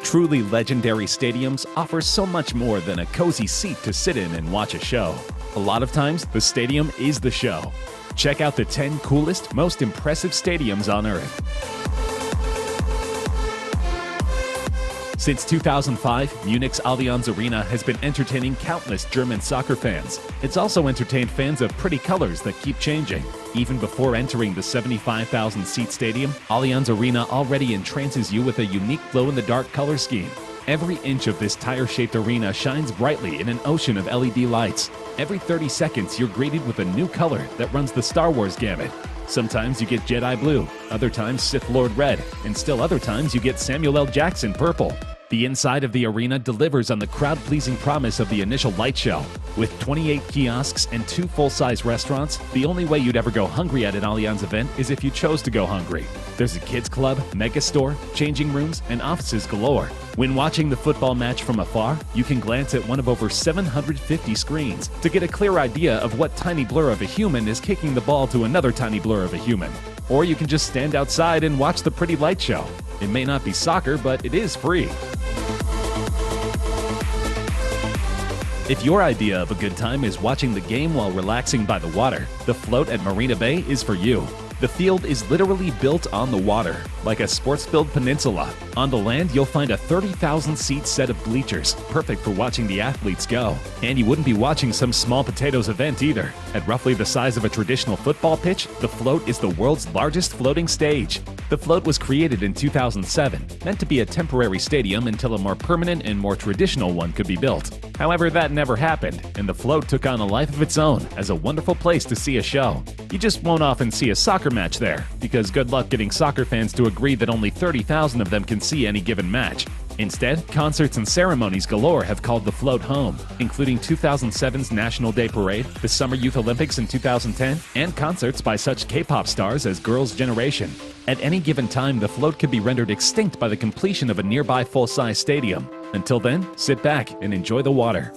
Truly legendary stadiums offer so much more than a cozy seat to sit in and watch a show. A lot of times, the stadium is the show. Check out the 10 coolest, most impressive stadiums on Earth. Since 2005, Munich's Allianz Arena has been entertaining countless German soccer fans. It's also entertained fans of pretty colors that keep changing. Even before entering the 75,000-seat stadium, Allianz Arena already entrances you with a unique glow-in-the-dark color scheme. Every inch of this tire-shaped arena shines brightly in an ocean of LED lights. Every 30 seconds, you're greeted with a new color that runs the Star Wars gamut. Sometimes you get Jedi Blue, other times Sith Lord Red, and still other times you get Samuel L. Jackson Purple. The inside of the arena delivers on the crowd-pleasing promise of the initial light show. With 28 kiosks and 2 full-size restaurants, the only way you'd ever go hungry at an Allianz event is if you chose to go hungry. There's a kids club, mega store, changing rooms, and offices galore. When watching the football match from afar, you can glance at one of over 750 screens to get a clear idea of what tiny blur of a human is kicking the ball to another tiny blur of a human. Or you can just stand outside and watch the pretty light show. It may not be soccer, but it is free. If your idea of a good time is watching the game while relaxing by the water, the float at Marina Bay is for you. The field is literally built on the water, like a sports-filled peninsula. On the land, you'll find a 30,000-seat set of bleachers, perfect for watching the athletes go. And you wouldn't be watching some small potatoes event either. At roughly the size of a traditional football pitch, the float is the world's largest floating stage. The float was created in 2007, meant to be a temporary stadium until a more permanent and more traditional one could be built. However, that never happened, and the float took on a life of its own as a wonderful place to see a show. You just won't often see a soccer match there, because good luck getting soccer fans to agree that only 30,000 of them can see any given match. Instead, concerts and ceremonies galore have called the float home, including 2007's National Day Parade, the Summer Youth Olympics in 2010, and concerts by such K-pop stars as Girls' Generation. At any given time, the float could be rendered extinct by the completion of a nearby full-size stadium. Until then, sit back and enjoy the water.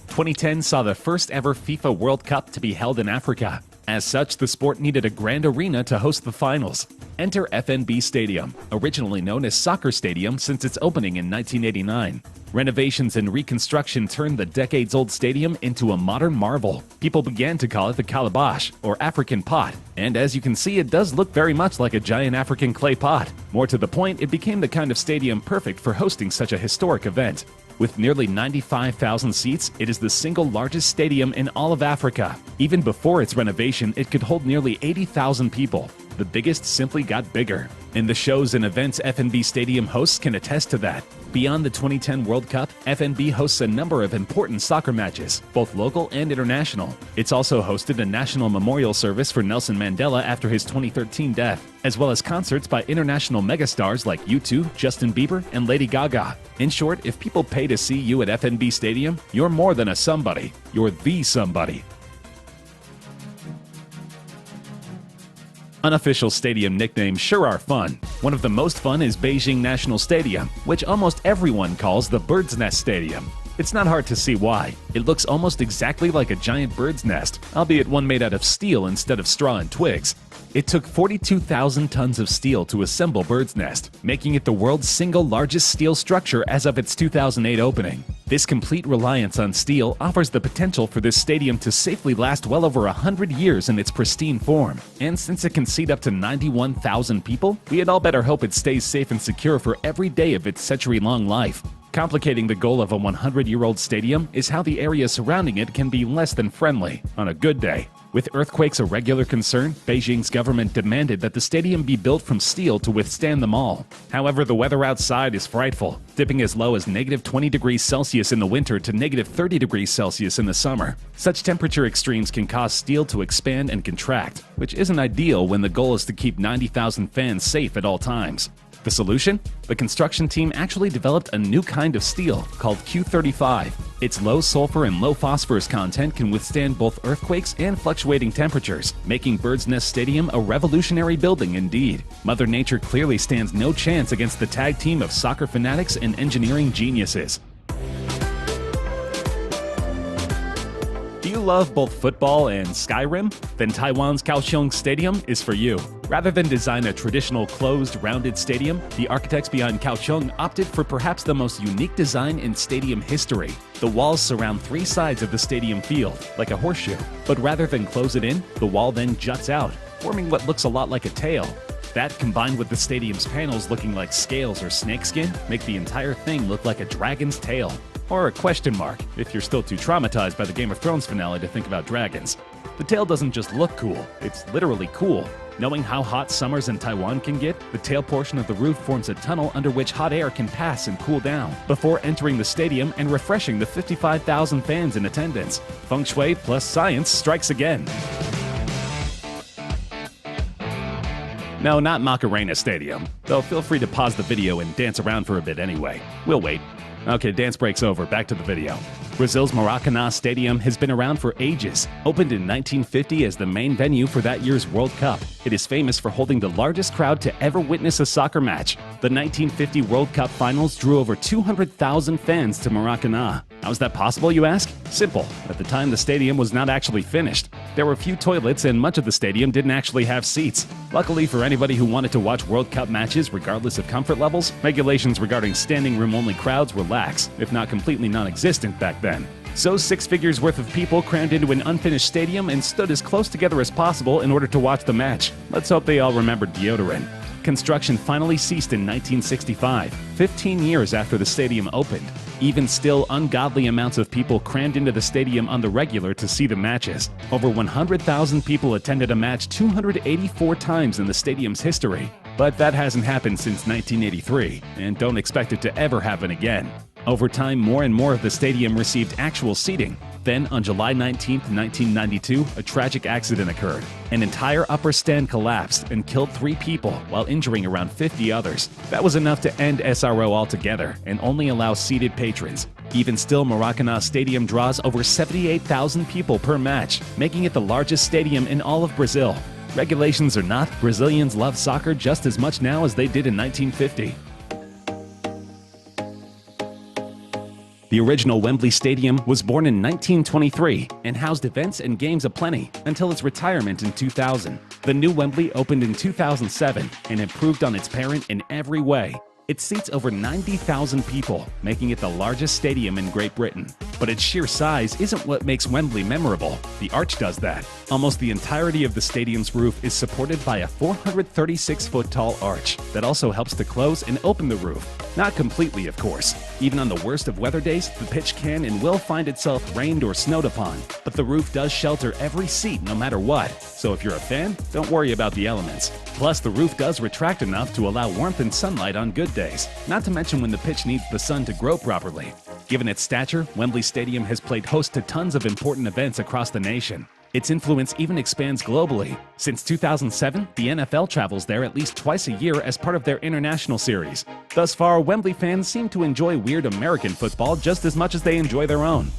2010 saw the first ever FIFA World Cup to be held in Africa. As such, the sport needed a grand arena to host the finals. Enter FNB Stadium, originally known as Soccer Stadium since its opening in 1989. Renovations and reconstruction turned the decades-old stadium into a modern marvel. People began to call it the calabash, or African pot. And as you can see, it does look very much like a giant African clay pot. More to the point, it became the kind of stadium perfect for hosting such a historic event. With nearly 95,000 seats, it is the single largest stadium in all of Africa. Even before its renovation, it could hold nearly 80,000 people. The biggest simply got bigger. And the shows and events FNB Stadium hosts can attest to that. Beyond the 2010 World Cup, FNB hosts a number of important soccer matches, both local and international. It's also hosted a national memorial service for Nelson Mandela after his 2013 death, as well as concerts by international megastars like U2, Justin Bieber, and Lady Gaga. In short, if people pay to see you at FNB Stadium, you're more than a somebody. You're the somebody. Unofficial stadium nicknames sure are fun. One of the most fun is Beijing National Stadium, which almost everyone calls the Bird's Nest Stadium. It's not hard to see why. It looks almost exactly like a giant bird's nest, albeit one made out of steel instead of straw and twigs. It took 42,000 tons of steel to assemble Bird's Nest, making it the world's single largest steel structure as of its 2008 opening. This complete reliance on steel offers the potential for this stadium to safely last well over 100 years in its pristine form. And since it can seat up to 91,000 people, we had all better hope it stays safe and secure for every day of its century-long life. Complicating the goal of a 100-year-old stadium is how the area surrounding it can be less than friendly on a good day. With earthquakes a regular concern, Beijing's government demanded that the stadium be built from steel to withstand them all. However, the weather outside is frightful, dipping as low as negative 20 degrees Celsius in the winter to negative 30 degrees Celsius in the summer. Such temperature extremes can cause steel to expand and contract, which isn't ideal when the goal is to keep 90,000 fans safe at all times. The solution? The construction team actually developed a new kind of steel called Q35. Its low sulfur and low phosphorus content can withstand both earthquakes and fluctuating temperatures, making Bird's Nest Stadium a revolutionary building indeed. Mother Nature clearly stands no chance against the tag team of soccer fanatics and engineering geniuses. Do you love both football and Skyrim? Then Taiwan's Kaohsiung Stadium is for you. Rather than design a traditional closed, rounded stadium, the architects behind Kaohsiung opted for perhaps the most unique design in stadium history. The walls surround three sides of the stadium field, like a horseshoe. But rather than close it in, the wall then juts out, forming what looks a lot like a tail. That, combined with the stadium's panels looking like scales or snakeskin, make the entire thing look like a dragon's tail. Or a question mark, if you're still too traumatized by the Game of Thrones finale to think about dragons. The tail doesn't just look cool, it's literally cool. Knowing how hot summers in Taiwan can get, the tail portion of the roof forms a tunnel under which hot air can pass and cool down, before entering the stadium and refreshing the 55,000 fans in attendance. Feng Shui plus science strikes again. No, not Macarena Stadium, though feel free to pause the video and dance around for a bit anyway. We'll wait. Okay, dance break's over, back to the video. Brazil's Maracanã Stadium has been around for ages. Opened in 1950 as the main venue for that year's World Cup, it is famous for holding the largest crowd to ever witness a soccer match. The 1950 World Cup finals drew over 200,000 fans to Maracanã. How is that possible, you ask? Simple. At the time, the stadium was not actually finished. There were few toilets and much of the stadium didn't actually have seats. Luckily for anybody who wanted to watch World Cup matches regardless of comfort levels, regulations regarding standing room-only crowds were lax, if not completely non-existent back then. So 6 figures worth of people crammed into an unfinished stadium and stood as close together as possible in order to watch the match. Let's hope they all remembered deodorant. Construction finally ceased in 1965, 15 years after the stadium opened. Even still, ungodly amounts of people crammed into the stadium on the regular to see the matches. Over 100,000 people attended a match 284 times in the stadium's history. But that hasn't happened since 1983, and don't expect it to ever happen again. Over time, more and more of the stadium received actual seating. Then, on July 19, 1992, a tragic accident occurred. An entire upper stand collapsed and killed 3 people while injuring around 50 others. That was enough to end SRO altogether and only allow seated patrons. Even still, Maracanã Stadium draws over 78,000 people per match, making it the largest stadium in all of Brazil. Regulations or not, Brazilians love soccer just as much now as they did in 1950. The original Wembley Stadium was born in 1923 and housed events and games aplenty until its retirement in 2000. The new Wembley opened in 2007 and improved on its parent in every way. It seats over 90,000 people, making it the largest stadium in Great Britain. But its sheer size isn't what makes Wembley memorable. The arch does that. Almost the entirety of the stadium's roof is supported by a 436-foot-tall arch that also helps to close and open the roof. Not completely, of course. Even on the worst of weather days, the pitch can and will find itself rained or snowed upon. But the roof does shelter every seat no matter what. So if you're a fan, don't worry about the elements. Plus, the roof does retract enough to allow warmth and sunlight on good days, not to mention when the pitch needs the sun to grow properly. Given its stature, Wembley Stadium has played host to tons of important events across the nation. Its influence even expands globally. Since 2007, the NFL travels there at least twice a year as part of their international series. Thus far, Wembley fans seem to enjoy weird American football just as much as they enjoy their own.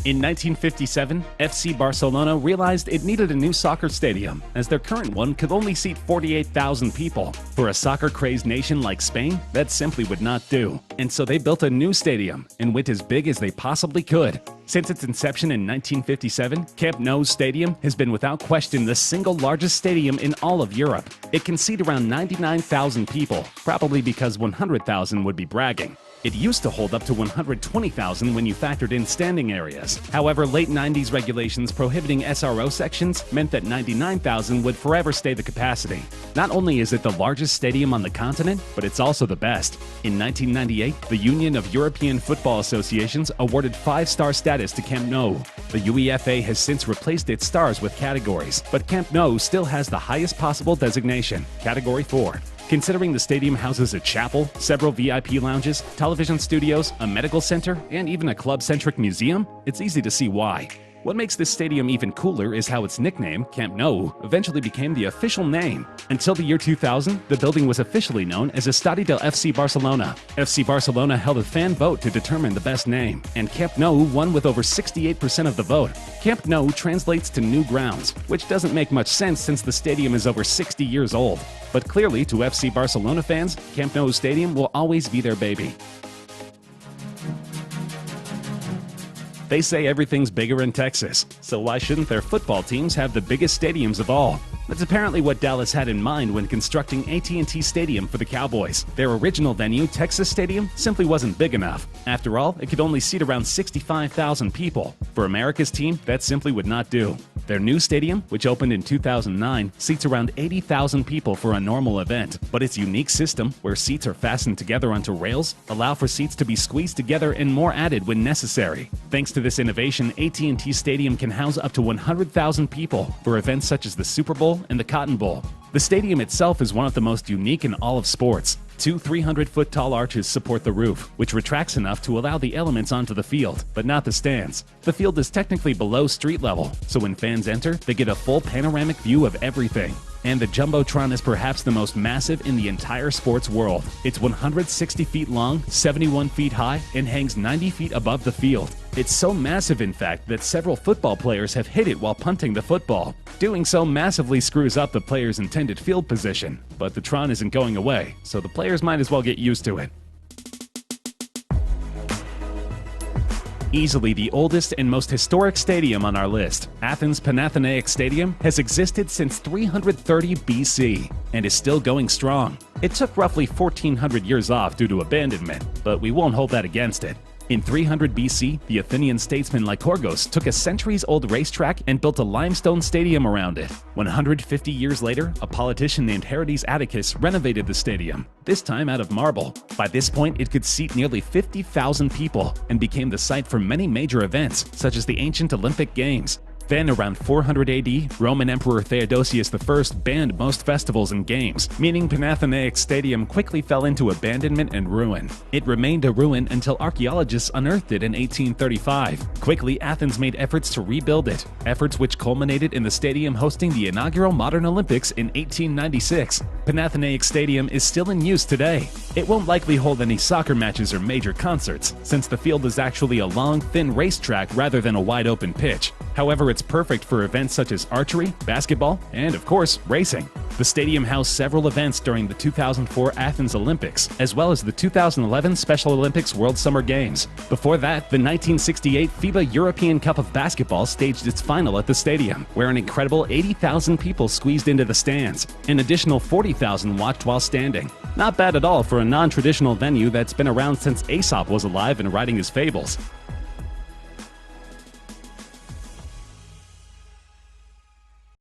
In 1957, FC Barcelona realized it needed a new soccer stadium, as their current one could only seat 48,000 people. For a soccer-crazed nation like Spain, that simply would not do. And so they built a new stadium and went as big as they possibly could. Since its inception in 1957, Camp Nou Stadium has been without question the single largest stadium in all of Europe. It can seat around 99,000 people, probably because 100,000 would be bragging. It used to hold up to 120,000 when you factored in standing areas. However, late 90s regulations prohibiting SRO sections meant that 99,000 would forever stay the capacity. Not only is it the largest stadium on the continent, but it's also the best. In 1998, the Union of European Football Associations awarded 5-star status to Camp Nou. The UEFA has since replaced its stars with categories, but Camp Nou still has the highest possible designation, Category 4. Considering the stadium houses a chapel, several VIP lounges, television studios, a medical center, and even a club-centric museum, it's easy to see why. What makes this stadium even cooler is how its nickname, Camp Nou, eventually became the official name. Until the year 2000, the building was officially known as Estadi del FC Barcelona. FC Barcelona held a fan vote to determine the best name, and Camp Nou won with over 68% of the vote. Camp Nou translates to new grounds, which doesn't make much sense since the stadium is over 60 years old. But clearly, to FC Barcelona fans, Camp Nou Stadium will always be their baby. They say everything's bigger in Texas, so why shouldn't their football teams have the biggest stadiums of all? That's apparently what Dallas had in mind when constructing AT&T Stadium for the Cowboys. Their original venue, Texas Stadium, simply wasn't big enough. After all, it could only seat around 65,000 people. For America's team, that simply would not do. Their new stadium, which opened in 2009, seats around 80,000 people for a normal event, but its unique system, where seats are fastened together onto rails, allow for seats to be squeezed together and more added when necessary. Thanks to this innovation, AT&T Stadium can house up to 100,000 people for events such as the Super Bowl and the Cotton Bowl. The stadium itself is one of the most unique in all of sports. Two 300-foot-tall arches support the roof, which retracts enough to allow the elements onto the field, but not the stands. The field is technically below street level, so when fans enter, they get a full panoramic view of everything. And the Jumbotron is perhaps the most massive in the entire sports world. It's 160 feet long, 71 feet high, and hangs 90 feet above the field. It's so massive, in fact, that several football players have hit it while punting the football. Doing so massively screws up the player's intended field position. But the Tron isn't going away, so the players might as well get used to it. Easily the oldest and most historic stadium on our list, Athens Panathenaic Stadium has existed since 330 BC and is still going strong. It took roughly 1,400 years off due to abandonment, but we won't hold that against it. In 300 BC, the Athenian statesman Lycurgus took a centuries-old racetrack and built a limestone stadium around it. 150 years later, a politician named Herodes Atticus renovated the stadium, this time out of marble. By this point, it could seat nearly 50,000 people and became the site for many major events, such as the ancient Olympic Games. Then, around 400 AD, Roman Emperor Theodosius I banned most festivals and games, meaning Panathenaic Stadium quickly fell into abandonment and ruin. It remained a ruin until archaeologists unearthed it in 1835. Quickly, Athens made efforts to rebuild it, efforts which culminated in the stadium hosting the inaugural Modern Olympics in 1896. Panathenaic Stadium is still in use today. It won't likely hold any soccer matches or major concerts, since the field is actually a long, thin racetrack rather than a wide-open pitch. However, it's perfect for events such as archery, basketball, and, of course, racing. The stadium housed several events during the 2004 Athens Olympics, as well as the 2011 Special Olympics World Summer Games. Before that, the 1968 FIBA European Cup of Basketball staged its final at the stadium, where an incredible 80,000 people squeezed into the stands. An additional 40,000 watched while standing. Not bad at all for a non-traditional venue that's been around since Aesop was alive and writing his fables.